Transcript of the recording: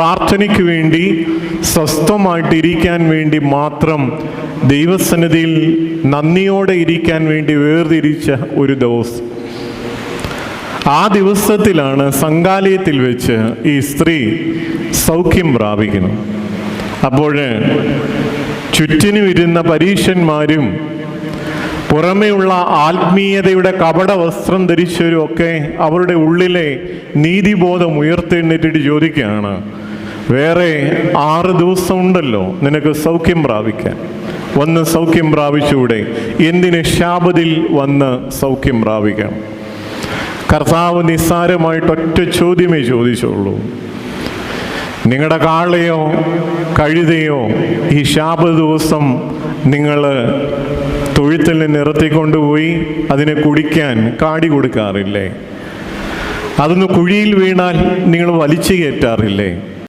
പ്രാർത്ഥനയ്ക്ക് വേണ്ടി സ്വസ്ഥമായിട്ടിരിക്കാൻ വേണ്ടി മാത്രം ദൈവസന്നിധിയിൽ നന്ദിയോടെ ഇരിക്കാൻ വേണ്ടി വേർതിരിച്ച ഒരു ദിവസം. ആ ദിവസത്തിലാണ് സംഘാലയത്തിൽ വെച്ച് ഈ സ്ത്രീ സൗഖ്യം പ്രാപിക്കുന്നത്. അപ്പോൾ ചുറ്റിനും ഇരുന്ന പരീശന്മാരും പുറമെയുള്ള ആത്മീയതയുടെ കപട വസ്ത്രം ധരിച്ചവരും ഒക്കെ അവരുടെ ഉള്ളിലെ നീതിബോധം ഉയർത്തെഴുന്നേറ്റിട്ട് ചോദിക്കുകയാണ്, വേറെ 6 ദിവസം ഉണ്ടല്ലോ നിനക്ക് സൗഖ്യം പ്രാപിക്കാൻ, വന്ന് സൗഖ്യം പ്രാപിച്ചൂടെ? എന്തിന് ശാബത്തിൽ വന്ന് സൗഖ്യം പ്രാപിക്കണം? കർത്താവ് നിസ്സാരമായിട്ട് ഒറ്റ ചോദ്യമേ ചോദിച്ചുള്ളൂ. നിങ്ങളുടെ കാളയോ കഴുതയോ ഈ ശാബത്ത് ദിവസം നിങ്ങൾ തൊഴുത്തിൽ നിന്ന് ഇറത്തിക്കൊണ്ടുപോയി അതിനെ കുടിക്കാൻ കാടി കൊടുക്കാറില്ലേ? അതൊന്ന് കുഴിയിൽ വീണാൽ നിങ്ങൾ വലിച്ചു കയറ്റാറില്ലേ?